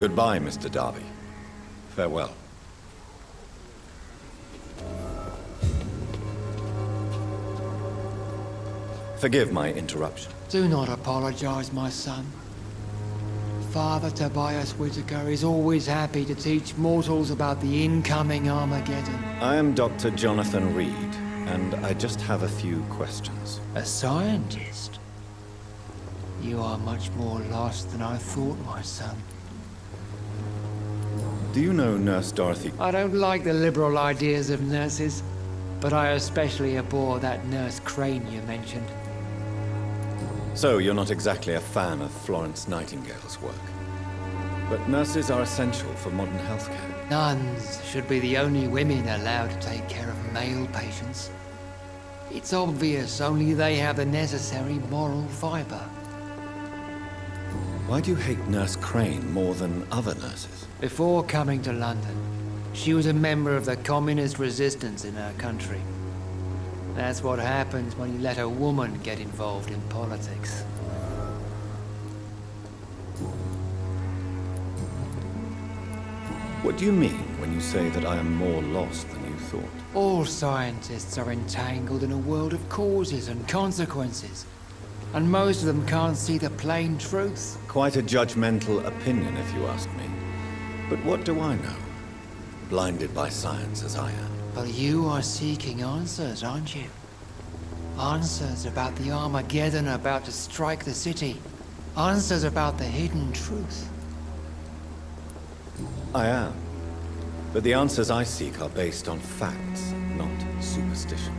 Goodbye, Mr. Darby. Farewell. Forgive my interruption. Do not apologize, my son. Father Tobias Whitaker is always happy to teach mortals about the incoming Armageddon. I am Dr. Jonathan Reed, and I just have a few questions. A scientist? You are much more lost than I thought, my son. Do you know Nurse Dorothy? I don't like the liberal ideas of nurses, but I especially abhor that Nurse Crane you mentioned. So you're not exactly a fan of Florence Nightingale's work. But nurses are essential for modern healthcare. Nuns should be the only women allowed to take care of male patients. It's obvious only they have the necessary moral fiber. Why do you hate Nurse Crane more than other nurses? Before coming to London, she was a member of the communist resistance in her country. That's what happens when you let a woman get involved in politics. What do you mean when you say that I am more lost than you thought? All scientists are entangled in a world of causes and consequences, and most of them can't see the plain truth. Quite a judgmental opinion, if you ask me. But what do I know? Blinded by science as I am. But you are seeking answers, aren't you? Answers about the Armageddon about to strike the city. Answers about the hidden truth. I am. But the answers I seek are based on facts, not superstition.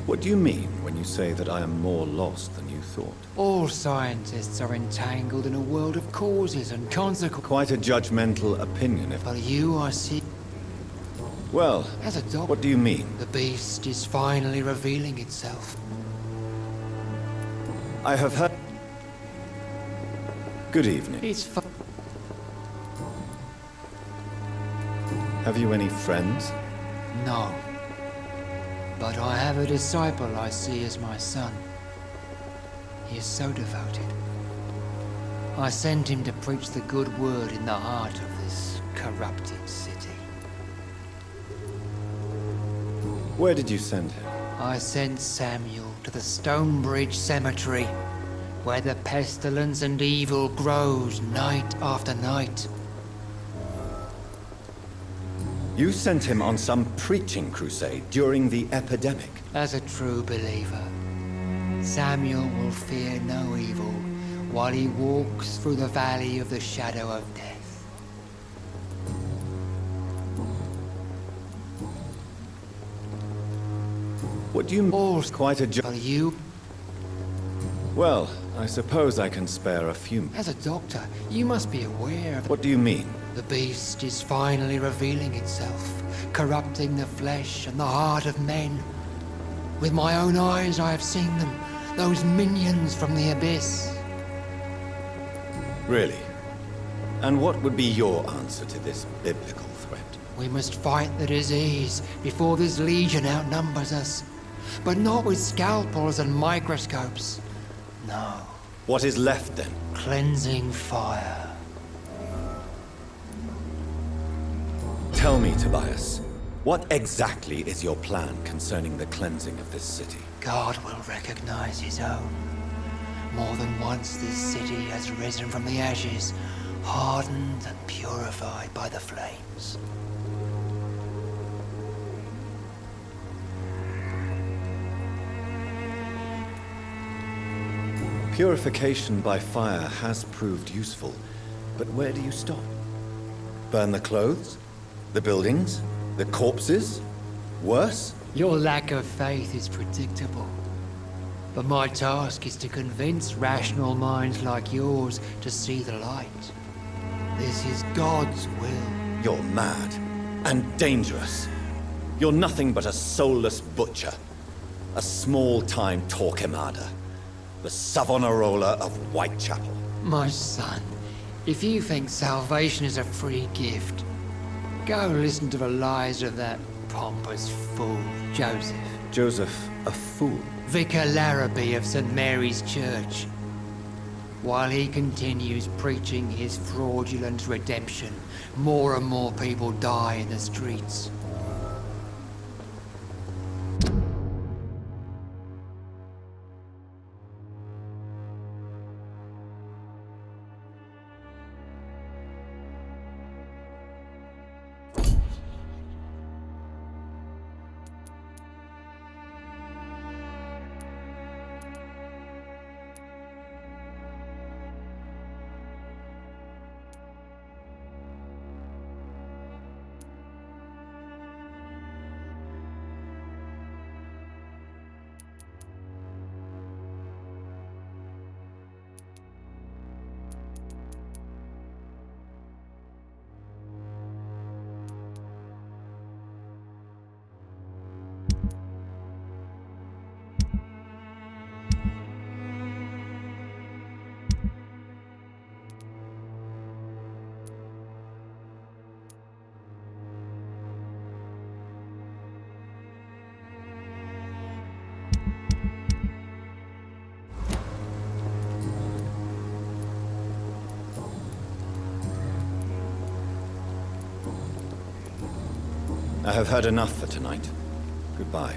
What do you mean when you say that I am more lost than you thought? All scientists are entangled in a world of causes and consequences. Quite a judgmental opinion, if... But you are seeking... Well, As a doctor, what do you mean? the beast is finally revealing itself. I have heard... Good evening. Have you any friends? No. But I have a disciple I see as my son. He is so devoted. I sent him to preach the good word in the heart of this corrupted city. Where did you send him? I sent Samuel to the Stonebridge Cemetery, where the pestilence and evil grows night after night. You sent him on some preaching crusade during the epidemic. As a true believer, Samuel will fear no evil while he walks through the valley of the shadow of death. What do you mean? All's Quite a for you. Well, I suppose I can spare a few... As a doctor, you must be aware of... What do you mean? The beast is finally revealing itself, corrupting the flesh and the heart of men. With my own eyes I have seen them, those minions from the abyss. Really? And what would be your answer to this biblical threat? We must fight the disease before this legion outnumbers us. But not with scalpels and microscopes. No. What is left then? Cleansing fire. Tell me, Tobias, what exactly is your plan concerning the cleansing of this city? God will recognize his own. More than once this city has risen from the ashes, hardened and purified by the flames. Purification by fire has proved useful, but where do you stop? Burn the clothes? The buildings? The corpses? Worse? Your lack of faith is predictable. But my task is to convince rational minds like yours to see the light. This is God's will. You're mad and dangerous. You're nothing but a soulless butcher. A small-time Torquemada. The Savonarola of Whitechapel. My son, if you think salvation is a free gift, go listen to the lies of that pompous fool, Joseph. Joseph, a fool? Vicar Larrabee of St. Mary's Church. While he continues preaching his fraudulent redemption, more and more people die in the streets. I have heard enough for tonight. Goodbye.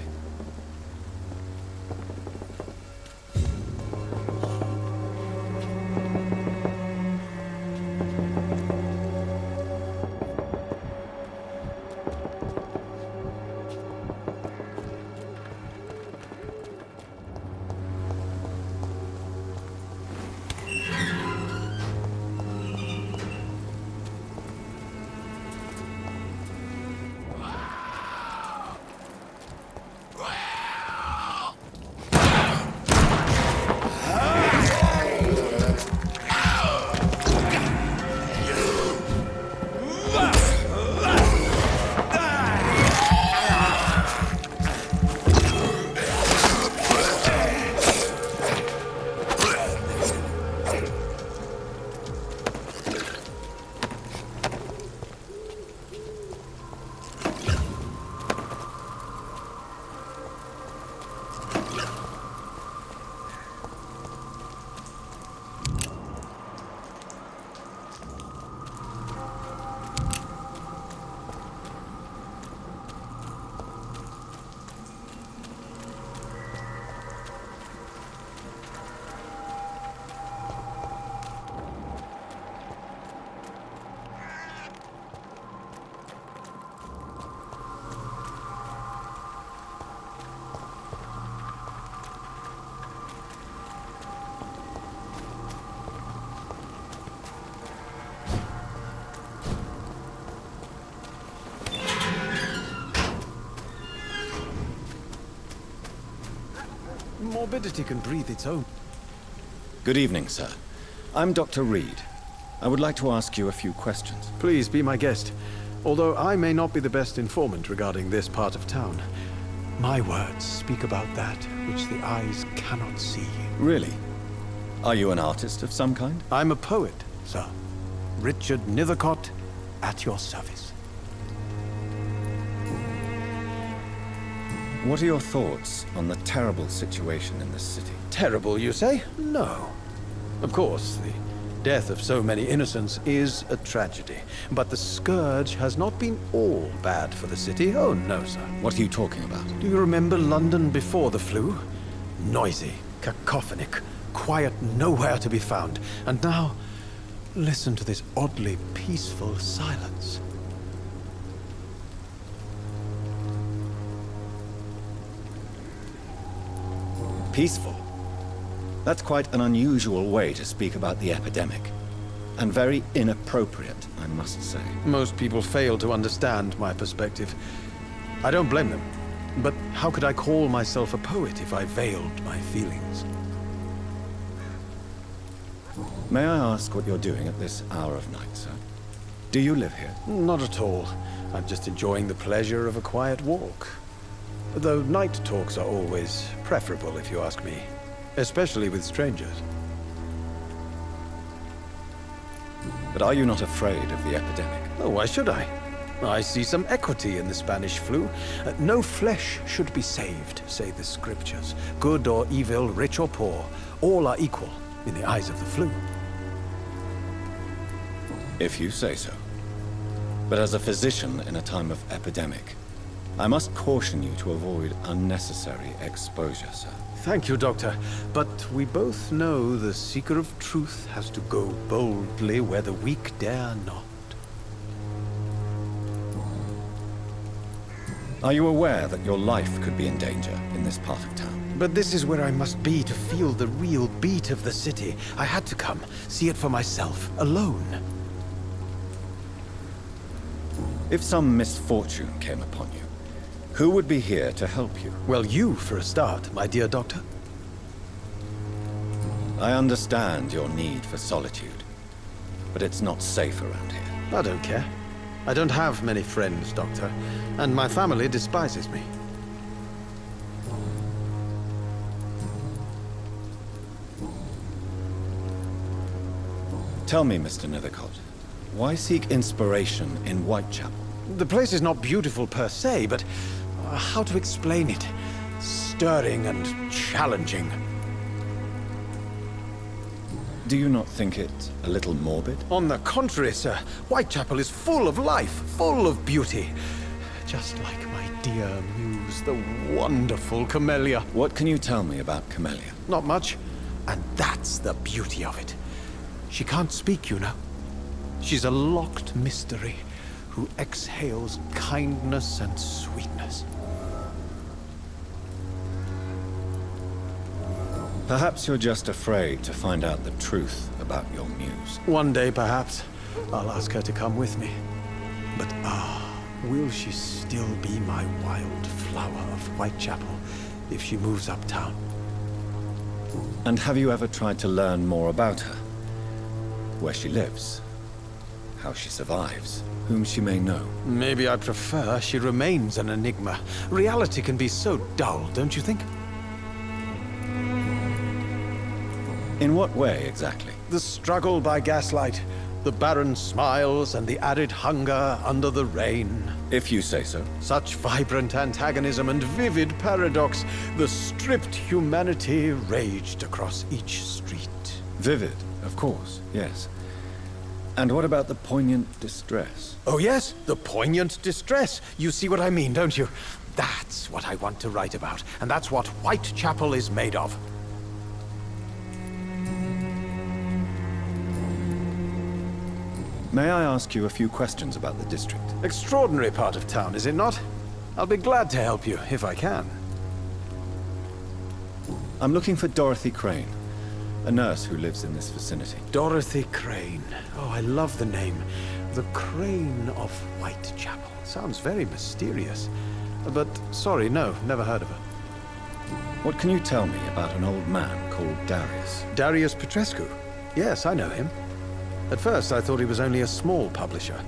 Morbidity can breathe its own. Good evening, sir. I'm Dr. Reed. I would like to ask you a few questions. Please be my guest. Although I may not be the best informant regarding this part of town, my words speak about that which the eyes cannot see. Really? Are you an artist of some kind? I'm a poet, sir. Richard Nethercott, at your service. What are your thoughts on the terrible situation in this city? Terrible, you say? No. Of course, the death of so many innocents is a tragedy. But the scourge has not been all bad for the city. Oh, no, sir. What are you talking about? Do you remember London before the flu? Noisy, cacophonic, quiet nowhere to be found. And now, listen to this oddly peaceful silence. Peaceful? That's quite an unusual way to speak about the epidemic. And very inappropriate, I must say. Most people fail to understand my perspective. I don't blame them. But how could I call myself a poet if I veiled my feelings? May I ask what you're doing at this hour of night, sir? Do you live here? Not at all. I'm just enjoying the pleasure of a quiet walk. Though night talks are always preferable, if you ask me. Especially with strangers. But are you not afraid of the epidemic? Oh, why should I? I see some equity in the Spanish flu. No flesh should be saved, say the scriptures. Good or evil, rich or poor, all are equal. in the eyes of the flu. If you say so. But as a physician in a time of epidemic, I must caution you to avoid unnecessary exposure, sir. Thank you, Doctor. But we both know the seeker of truth has to go boldly where the weak dare not. Are you aware that your life could be in danger in this part of town? But this is where I must be to feel the real beat of the city. I had to come, see it for myself, alone. If some misfortune came upon you, who would be here to help you? Well, you for a start, my dear Doctor. I understand your need for solitude, but it's not safe around here. I don't care. I don't have many friends, Doctor, and my family despises me. Tell me, Mr. Nethercott, why seek inspiration in Whitechapel? The place is not beautiful per se, but how to explain it? Stirring and challenging. Do you not think it a little morbid? On the contrary, sir, Whitechapel is full of life, full of beauty. Just like my dear muse, the wonderful Camellia. What can you tell me about Camellia? Not much, and that's the beauty of it. She can't speak, you know. She's a locked mystery who exhales kindness and sweetness. Perhaps you're just afraid to find out the truth about your muse. One day, perhaps, I'll ask her to come with me. But will she still be my wild flower of Whitechapel if she moves uptown? And have you ever tried to learn more about her? Where she lives? How she survives? Whom she may know? Maybe I prefer she remains an enigma. Reality can be so dull, don't you think? In what way, exactly? The struggle by gaslight, the barren smiles and the arid hunger under the rain. If you say so. Such vibrant antagonism and vivid paradox, the stripped humanity raged across each street. Vivid, of course, yes. And what about the poignant distress? Oh yes, the poignant distress. You see what I mean, don't you? That's what I want to write about, and that's what Whitechapel is made of. May I ask you a few questions about the district? Extraordinary part of town, is it not? I'll be glad to help you, if I can. I'm looking for Dorothy Crane, a nurse who lives in this vicinity. Dorothy Crane. Oh, I love the name. The Crane of Whitechapel. Sounds very mysterious. But, sorry, no, never heard of her. What can you tell me about an old man called Darius? Darius Petrescu? Yes, I know him. At first, I thought he was only a small publisher.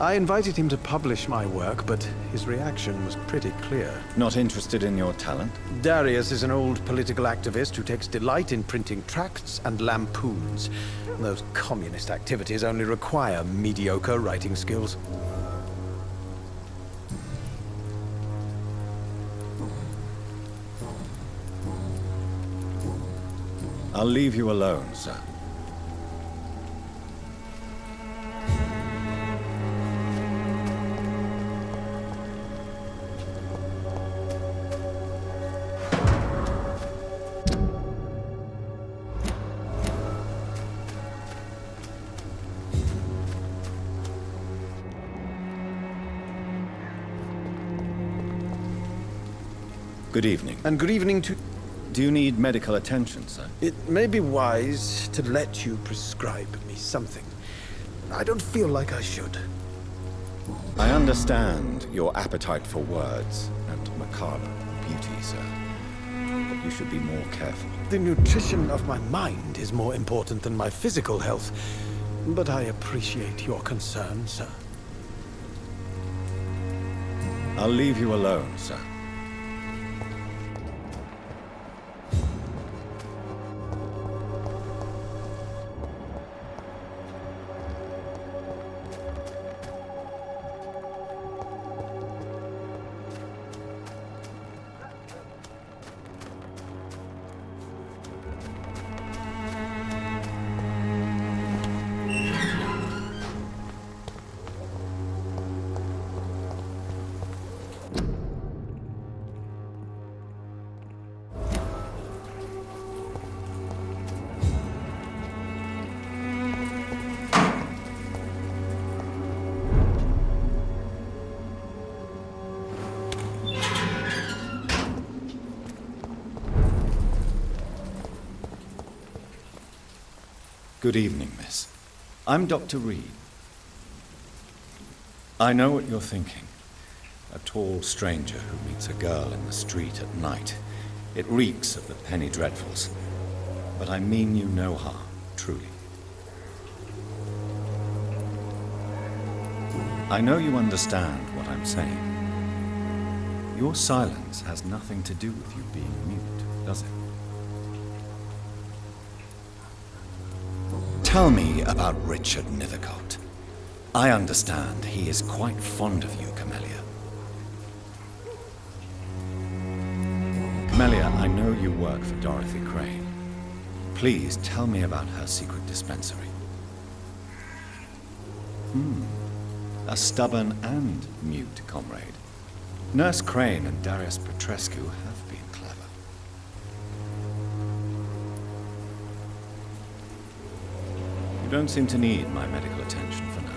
I invited him to publish my work, but his reaction was pretty clear. Not interested in your talent? Darius is an old political activist who takes delight in printing tracts and lampoons. Those communist activities only require mediocre writing skills. I'll leave you alone, sir. Good evening. And good evening to... Do you need medical attention, sir? It may be wise to let you prescribe me something. I don't feel like I should. I understand your appetite for words and macabre beauty, sir. But you should be more careful. The nutrition of my mind is more important than my physical health. But I appreciate your concern, sir. I'll leave you alone, sir. Good evening, miss. I'm Dr. Reed. I know what you're thinking. A tall stranger who meets a girl in the street at night. It reeks of the penny dreadfuls. But I mean you no harm, truly. I know you understand what I'm saying. Your silence has nothing to do with you being mute, does it? Tell me about Richard Nithercott. I understand he is quite fond of you, Camellia. Camellia, I know you work for Dorothy Crane. Please tell me about her secret dispensary. A stubborn and mute comrade. Nurse Crane and Darius Petrescu have been clever. You don't seem to need my medical attention for now.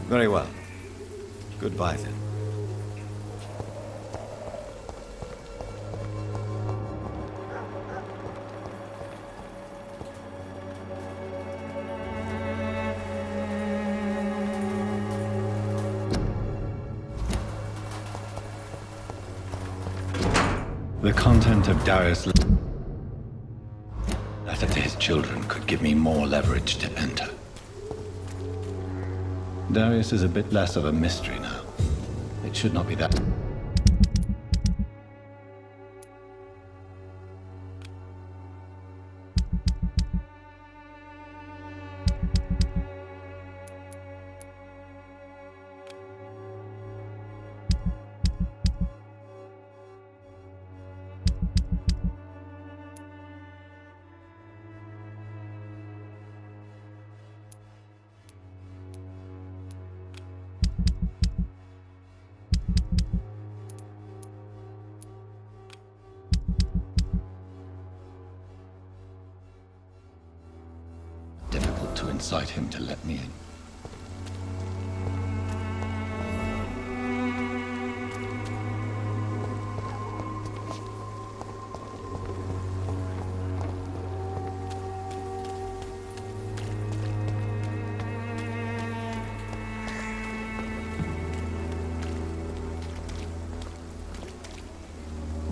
Very well. Goodbye, then. The content of Darius' letter to his children could give me more leverage to enter. Darius is a bit less of a mystery now. It should not be that. Difficult to incite him to let me in.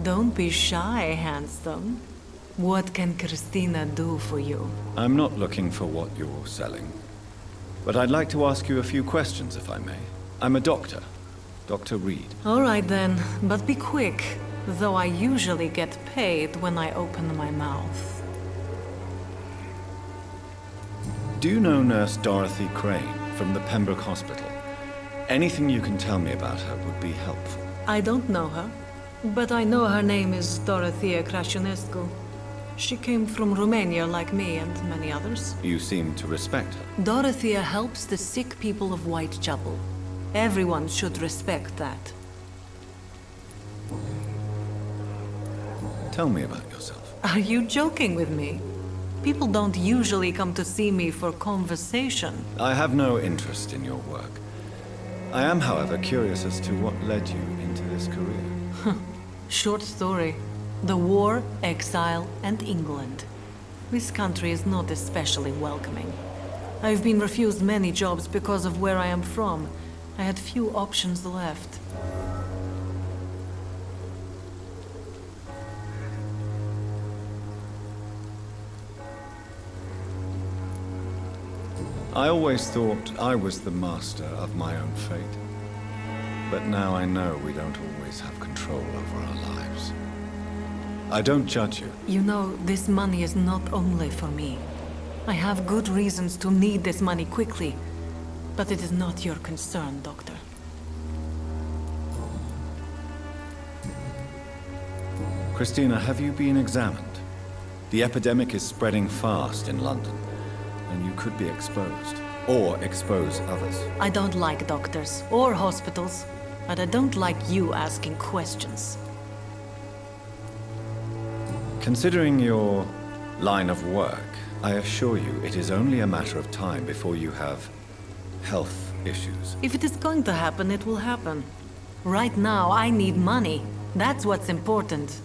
Don't be shy, handsome. What can Christina do for you? I'm not looking for what you're selling. But I'd like to ask you a few questions, if I may. I'm a doctor. Dr. Reed. All right then, but be quick. Though I usually get paid when I open my mouth. Do you know Nurse Dorothy Crane from the Pembroke Hospital? Anything you can tell me about her would be helpful. I don't know her, but I know her name is Dorothea Crăciunescu. She came from Romania like me and many others. You seem to respect her. Dorothea helps the sick people of Whitechapel. Everyone should respect that. Tell me about yourself. Are you joking with me? People don't usually come to see me for conversation. I have no interest in your work. I am, however, curious as to what led you into this career. Short story. The war, exile, and England. This country is not especially welcoming. I've been refused many jobs because of where I am from. I had few options left. I always thought I was the master of my own fate. But now I know we don't always have control over our lives. I don't judge you. You know, this money is not only for me. I have good reasons to need this money quickly. But it is not your concern, Doctor. Christina, have you been examined? The epidemic is spreading fast in London, and you could be exposed, or expose others. I don't like doctors or hospitals, but I don't like you asking questions. Considering your line of work, I assure you, it is only a matter of time before you have health issues. If it is going to happen, it will happen. Right now, I need money. That's what's important.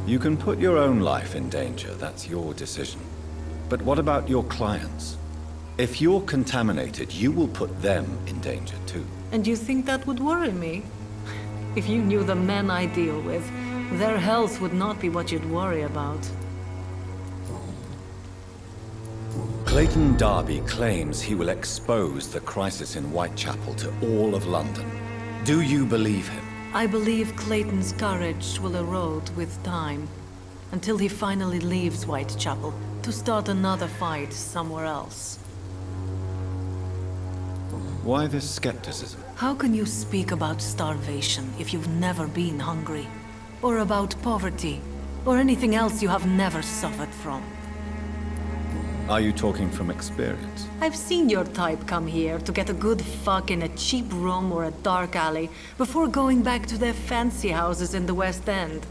You can put your own life in danger, that's your decision. But what about your clients? If you're contaminated, you will put them in danger too. And you think that would worry me? If you knew the men I deal with, their health would not be what you'd worry about. Clayton Darby claims he will expose the crisis in Whitechapel to all of London. Do you believe him? I believe Clayton's courage will erode with time, until he finally leaves Whitechapel to start another fight somewhere else. Why this skepticism? How can you speak about starvation if you've never been hungry? Or about poverty? Or anything else you have never suffered from? Are you talking from experience? I've seen your type come here to get a good fuck in a cheap room or a dark alley before going back to their fancy houses in the West End.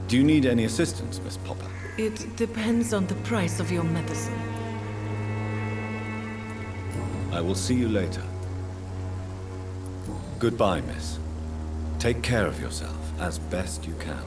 Do you need any assistance, Miss Popper? It depends on the price of your medicine. I will see you later. Goodbye, miss. Take care of yourself as best you can.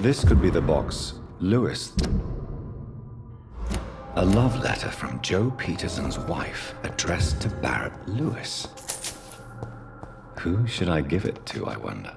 This could be the box Lewis. A love letter from Joe Peterson's wife, addressed to Barrett Lewis. Who should I give it to, I wonder?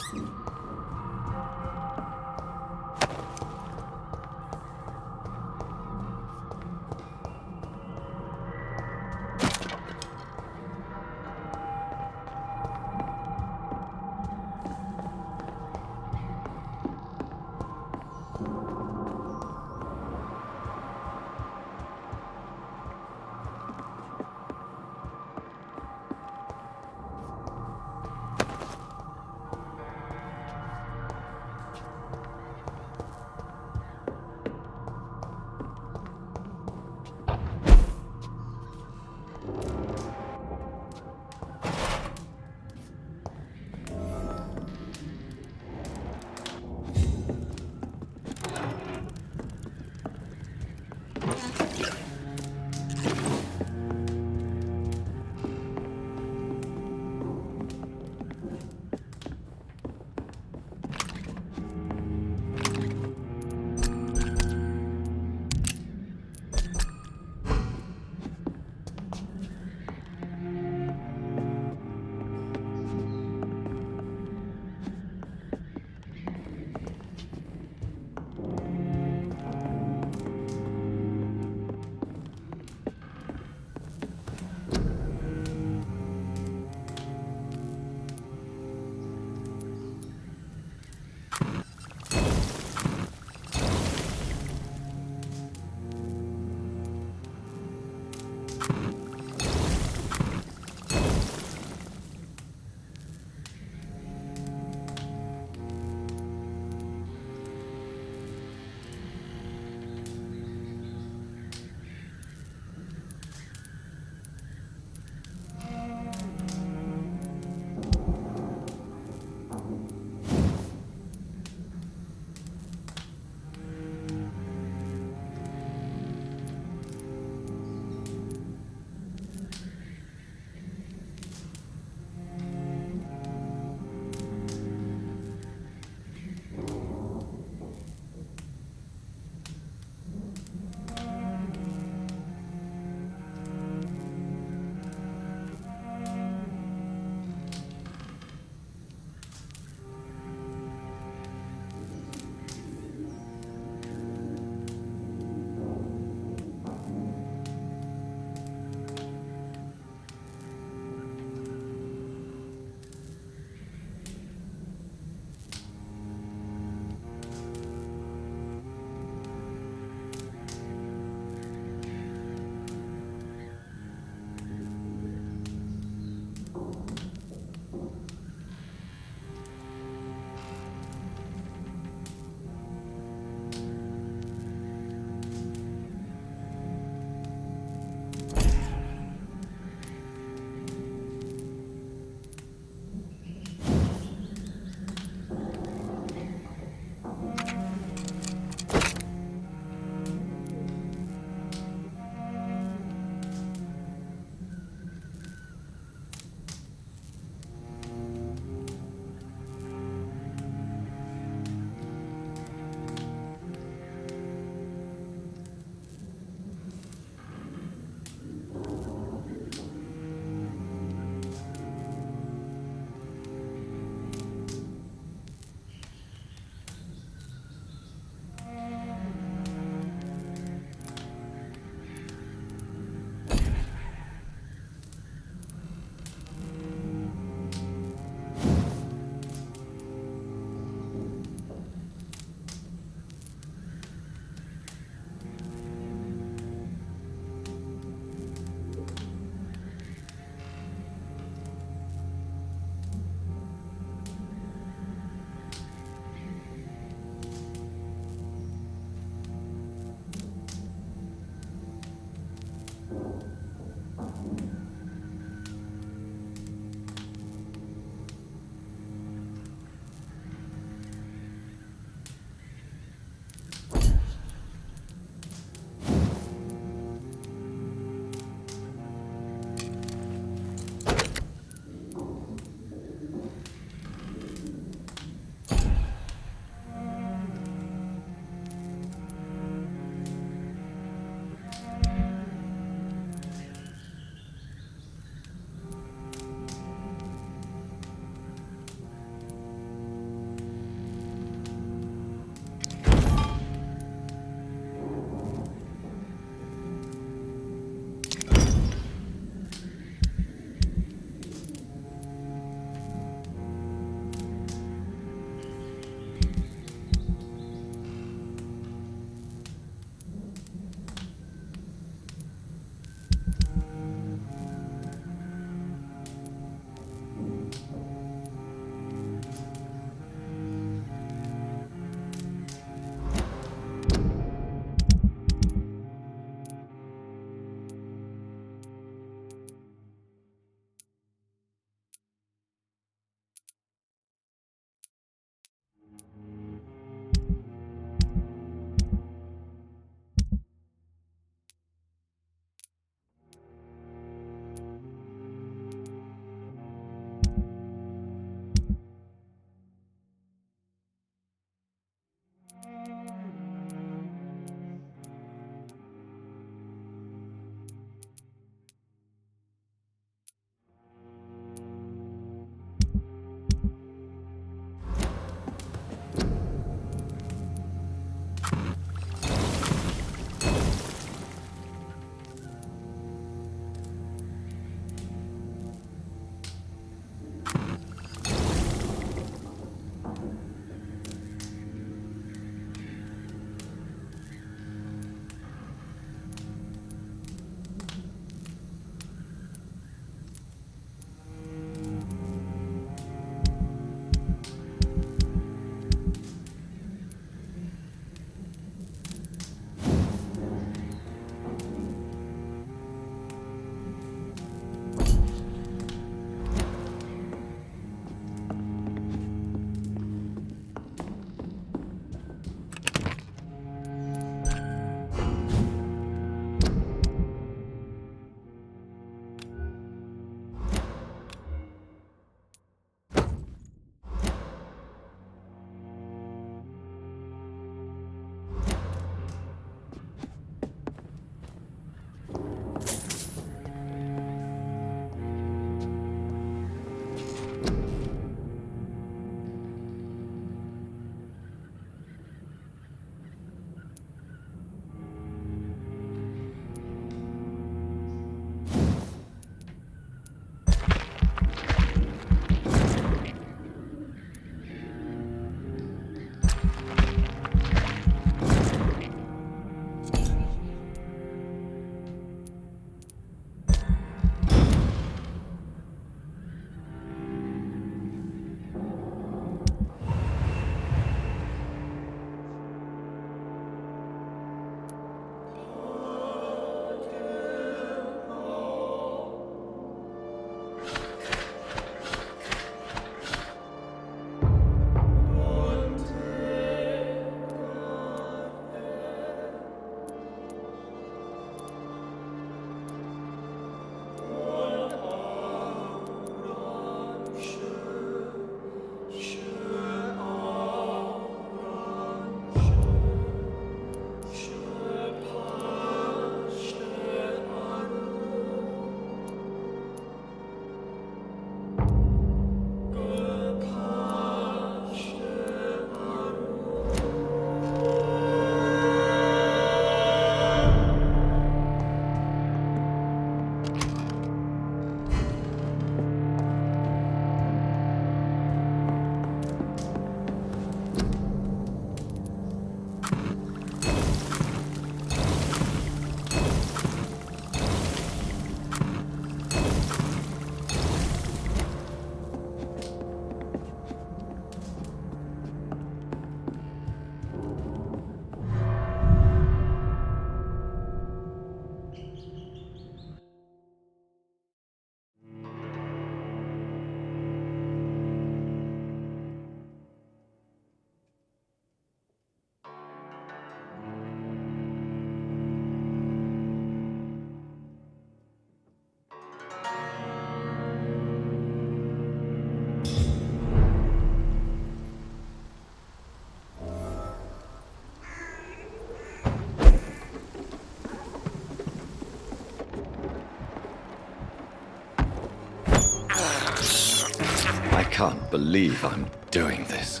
can't believe I'm doing this.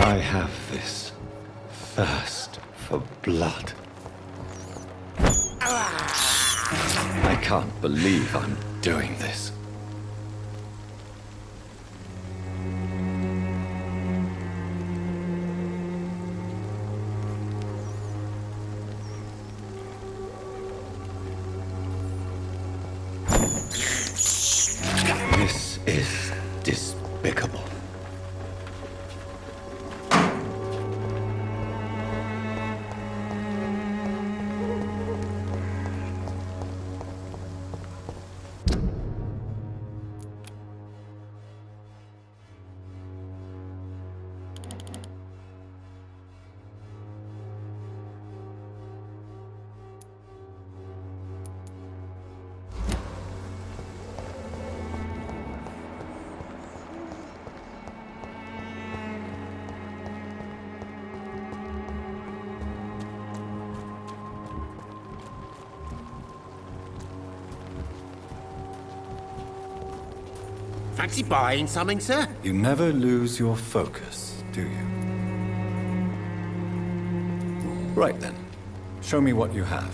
I have this thirst for blood. I can't believe I'm doing this. This is despicable. Fancy buying something, sir? You never lose your focus, do you? Right then. Show me what you have.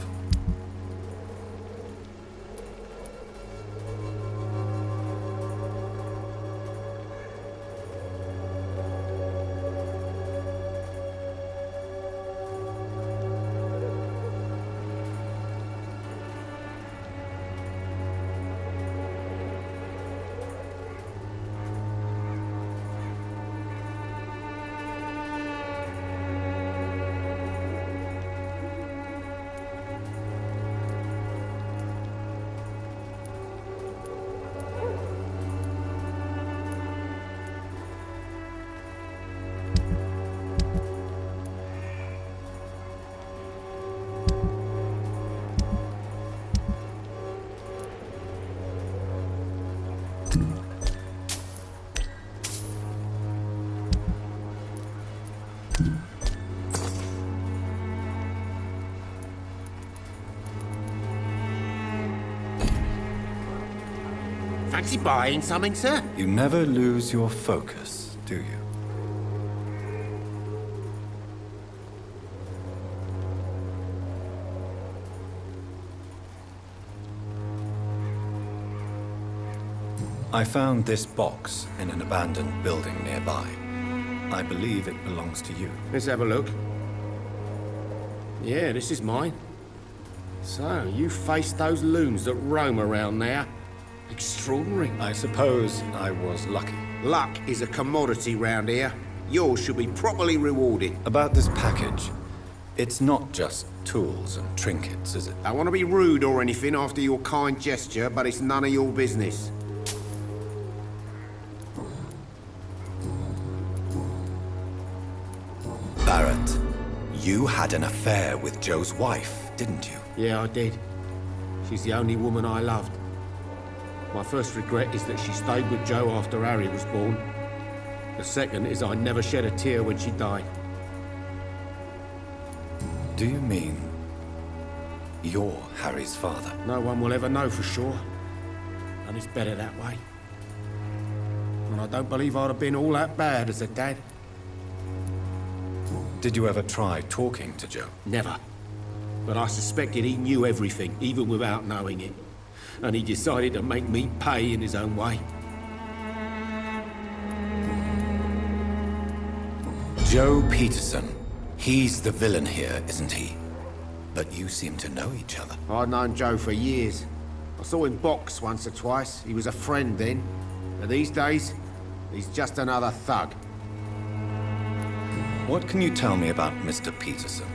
Fancy buying something, sir? You never lose your focus, do you? I found this box in an abandoned building nearby. I believe it belongs to you. Let's have a look. Yeah, this is mine. So, you faced those loons that roam around there. Extraordinary. I suppose I was lucky. Luck is a commodity round here. Yours should be properly rewarded. About this package, it's not just tools and trinkets, is it? I want to be rude or anything after your kind gesture, but it's none of your business. Barrett, you had an affair with Joe's wife, didn't you? Yeah, I did. She's the only woman I loved. My first regret is that she stayed with Joe after Harry was born. The second is I never shed a tear when she died. Do you mean you're Harry's father? No one will ever know for sure. And it's better that way. And I don't believe I'd have been all that bad as a dad. Did you ever try talking to Joe? Never. But I suspected he knew everything, even without knowing it. And he decided to make me pay in his own way. Joe Peterson. He's the villain here, isn't he? But you seem to know each other. I'd known Joe for years. I saw him box once or twice. He was a friend then. But these days, he's just another thug. What can you tell me about Mr. Peterson?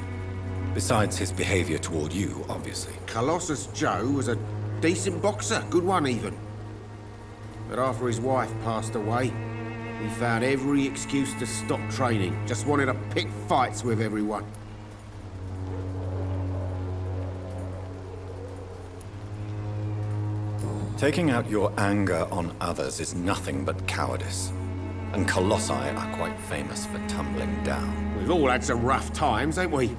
Besides his behavior toward you, obviously. Colossus Joe was a decent boxer, good one even. But after his wife passed away, he found every excuse to stop training. Just wanted to pick fights with everyone. Taking out your anger on others is nothing but cowardice. And Colossi are quite famous for tumbling down. We've all had some rough times, ain't we?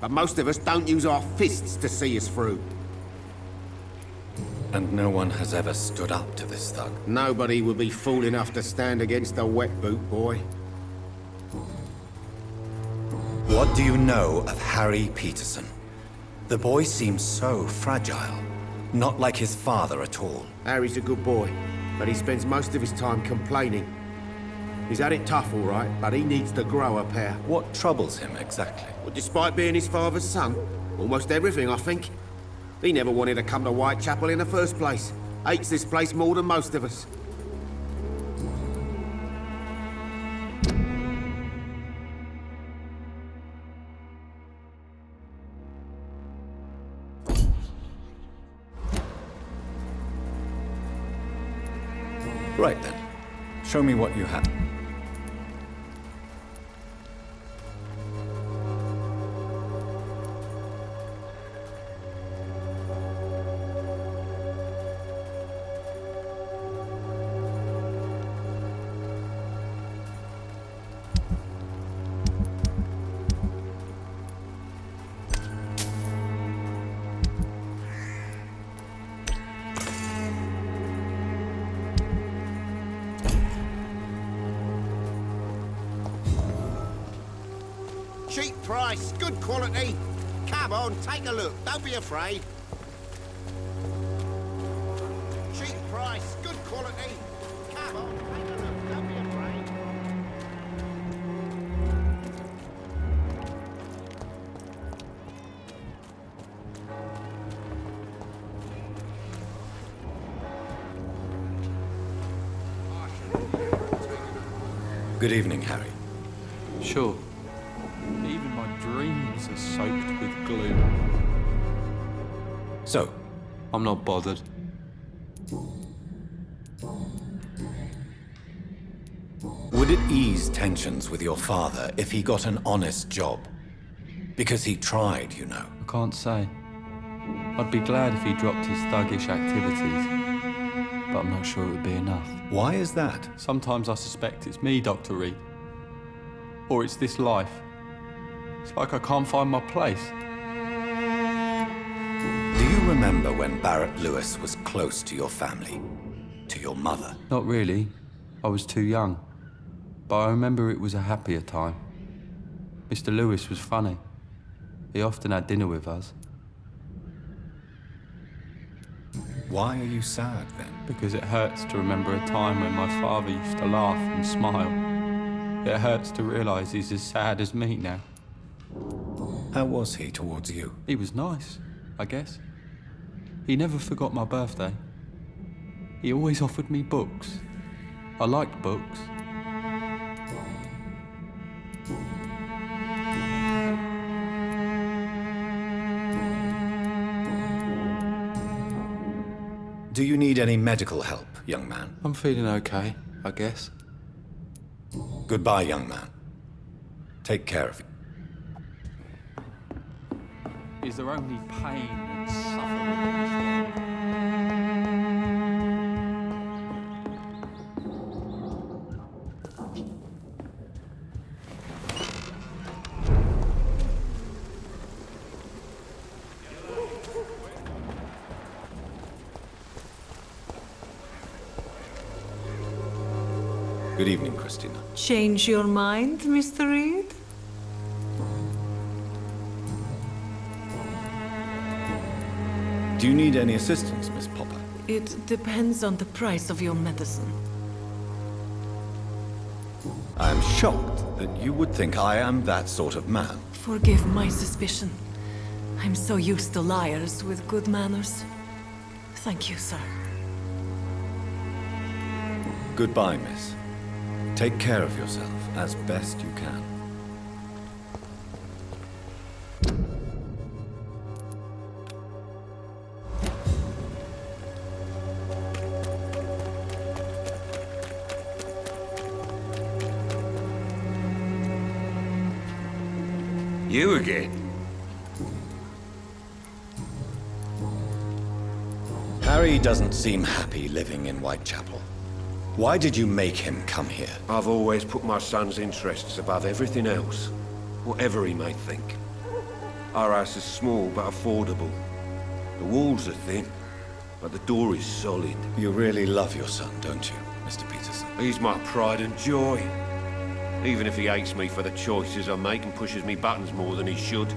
But most of us don't use our fists to see us through. And no one has ever stood up to this thug? Nobody would be fool enough to stand against the wet boot boy. What do you know of Harry Peterson? The boy seems so fragile. Not like his father at all. Harry's a good boy, but he spends most of his time complaining. He's had it tough, all right, but he needs to grow a pair. What troubles him exactly? Well, despite being his father's son, almost everything, I think. He never wanted to come to Whitechapel in the first place. Hates this place more than most of us. Right then. Show me what you have. Cheap price, good quality. Come on, take a look. Don't be afraid. Cheap price, good quality. Come on, take a look. Don't be afraid. Good evening, Harry. Sure. Even my dreams are soaked with gloom. So, I'm not bothered. would it ease tensions with your father if he got an honest job? Because he tried, you know. I can't say. I'd be glad if he dropped his thuggish activities, but I'm not sure it would be enough. Why is that? Sometimes I suspect it's me, Dr. Reed. Or it's this life. It's like I can't find my place. Do you remember when Barrett Lewis was close to your family? To your mother? Not really. I was too young. But I remember it was a happier time. Mr. Lewis was funny. He often had dinner with us. Why are you sad, then? Because it hurts to remember a time when my father used to laugh and smile. It hurts to realise he's as sad as me now. How was he towards you? He was nice, I guess. He never forgot my birthday. He always offered me books. I liked books. Do you need any medical help, young man? I'm feeling okay, I guess. Goodbye, young man. Take care of you. Is there only pain and suffering in this world? Good evening, Christina. Change your mind, Mr. Reed? Do you need any assistance, Miss Popper? It depends on the price of your medicine. I am shocked that you would think I am that sort of man. Forgive my suspicion. I'm so used to liars with good manners. Thank you, sir. Goodbye, miss. Take care of yourself as best you can. You again? Harry doesn't seem happy living in Whitechapel. Why did you make him come here? I've always put my son's interests above everything else, whatever he may think. Our house is small but affordable. The walls are thin, but the door is solid. You really love your son, don't you, Mr. Peterson? He's my pride and joy. Even if he hates me for the choices I make and pushes me buttons more than he should.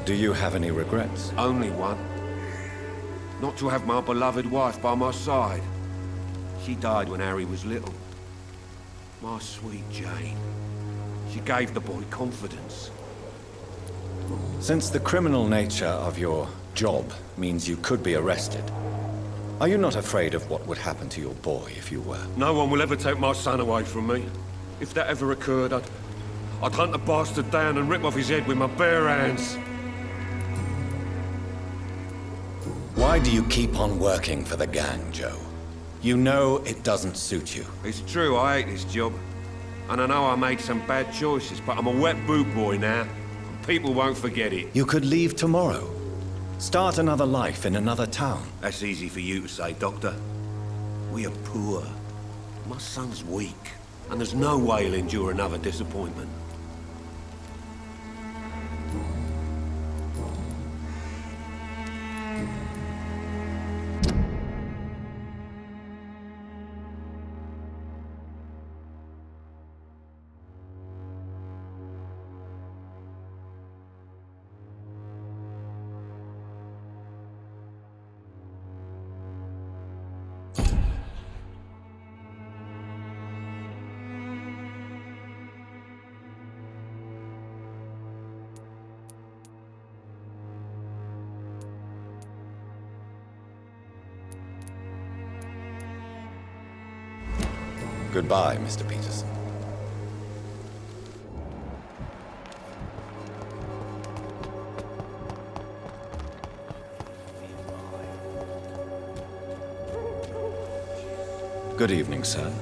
Do you have any regrets? Only one. Not to have my beloved wife by my side. She died when Harry was little. My sweet Jane. She gave the boy confidence. Since the criminal nature of your job means you could be arrested, are you not afraid of what would happen to your boy if you were? No one will ever take my son away from me. If that ever occurred, I'd hunt the bastard down and rip off his head with my bare hands. Why do you keep on working for the gang, Joe? You know it doesn't suit you. It's true, I hate this job. And I know I made some bad choices, but I'm a wet boot boy now. And people won't forget it. You could leave tomorrow. Start another life in another town. That's easy for you to say, Doctor. We are poor. My son's weak. And there's no way he'll endure another disappointment. Goodbye, Mr. Peterson. Good evening, sir.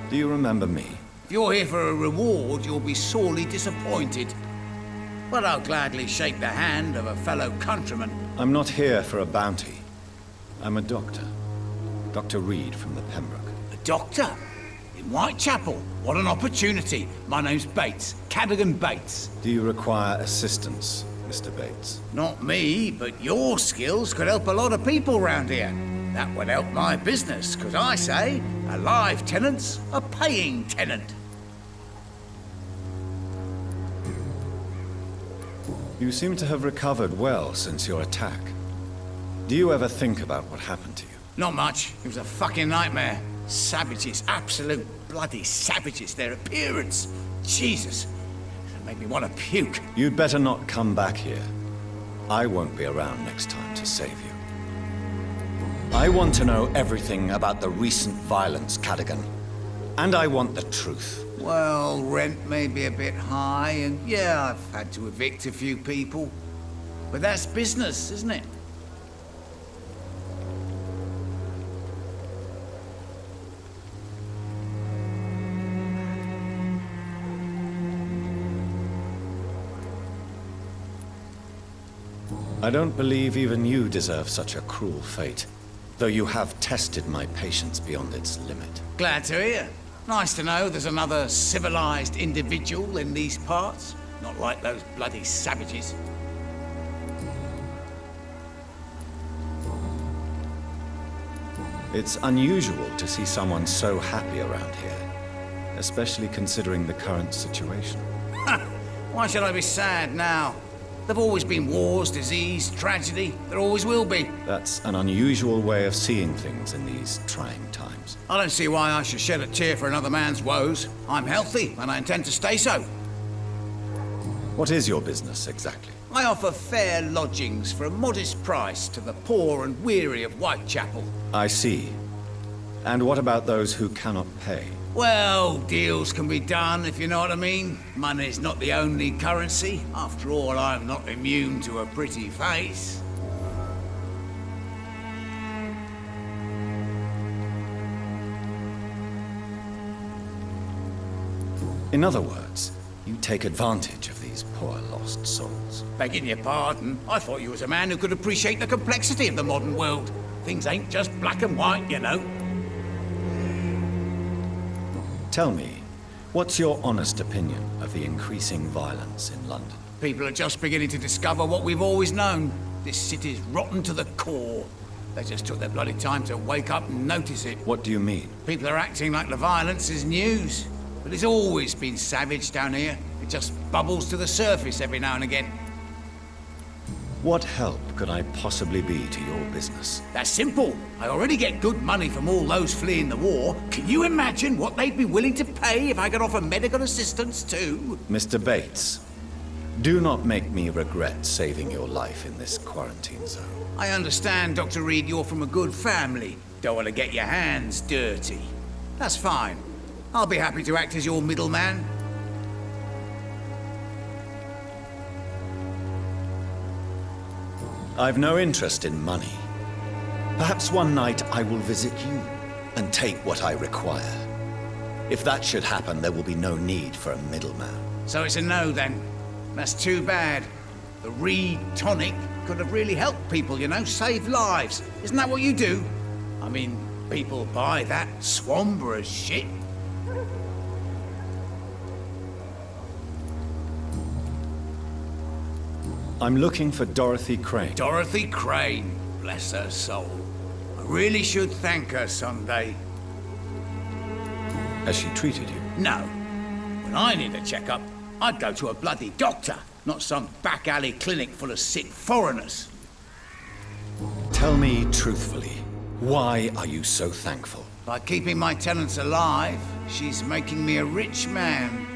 Do you remember me? If you're here for a reward, you'll be sorely disappointed. But I'll gladly shake the hand of a fellow countryman. I'm not here for a bounty. I'm a doctor. Dr. Reed from the Pembroke. A doctor? In Whitechapel? What an opportunity. My name's Bates. Cadogan Bates. Do you require assistance, Mr. Bates? Not me, but your skills could help a lot of people round here. That would help my business, because I say, a live tenant's a paying tenant. You seem to have recovered well since your attack. Do you ever think about what happened to you? Not much. It was a fucking nightmare. Savages, absolute bloody savages. Their appearance, Jesus, it made me want to puke. You'd better not come back here. I won't be around next time to save you. I want to know everything about the recent violence, Cadogan. And I want the truth. Well, rent may be a bit high, and yeah, I've had to evict a few people. But that's business, isn't it? I don't believe even you deserve such a cruel fate, though you have tested my patience beyond its limit. Glad to hear. Nice to know there's another civilized individual in these parts. Not like those bloody savages. It's unusual to see someone so happy around here, especially considering the current situation. Why should I be sad now? There've always been wars, disease, tragedy. There always will be. That's an unusual way of seeing things in these trying times. I don't see why I should shed a tear for another man's woes. I'm healthy, and I intend to stay so. What is your business, exactly? I offer fair lodgings for a modest price to the poor and weary of Whitechapel. I see. And what about those who cannot pay? Well, deals can be done, if you know what I mean. Money's not the only currency. After all, I'm not immune to a pretty face. In other words, you take advantage of these poor lost souls. Begging your pardon, I thought you was a man who could appreciate the complexity of the modern world. Things ain't just black and white, you know. Tell me, what's your honest opinion of the increasing violence in London? People are just beginning to discover what we've always known. This city's rotten to the core. They just took their bloody time to wake up and notice it. What do you mean? People are acting like the violence is news. But it's always been savage down here. It just bubbles to the surface every now and again. What help could I possibly be to your business? That's simple. I already get good money from all those fleeing the war. Can you imagine what they'd be willing to pay if I could offer medical assistance too? Mr. Bates, do not make me regret saving your life in this quarantine zone. I understand, Dr. Reed, you're from a good family. Don't want to get your hands dirty. That's fine. I'll be happy to act as your middleman. I've no interest in money. Perhaps one night I will visit you and take what I require. If that should happen, there will be no need for a middleman. So it's a no then. That's too bad. The Reed tonic could have really helped people, you know, save lives. Isn't that what you do? I mean, people buy that Swamborous shit. I'm looking for Dorothy Crane. Dorothy Crane, bless her soul. I really should thank her someday. Has she treated you? No. When I need a checkup, I'd go to a bloody doctor, not some back alley clinic full of sick foreigners. Tell me truthfully, why are you so thankful? By keeping my tenants alive, she's making me a rich man.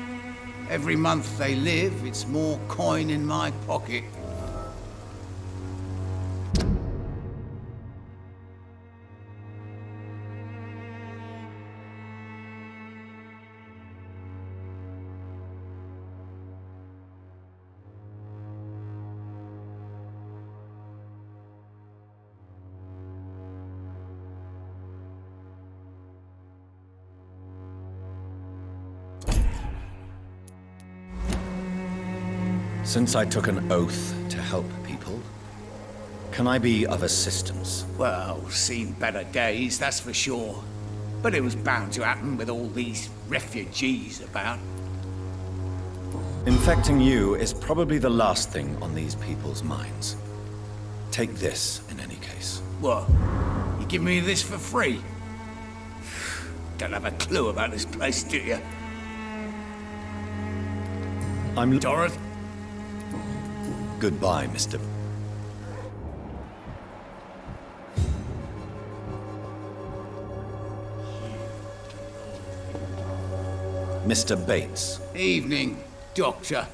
Every month they live, it's more coin in my pocket. Since I took an oath to help people, can I be of assistance? Well, seen better days, that's for sure. But it was bound to happen with all these refugees about. Infecting you is probably the last thing on these people's minds. Take this, in any case. What? You give me this for free? Don't have a clue about this place, do you? I'm Dorothy? Goodbye, Mr. Mr. Bates. Evening, Doctor.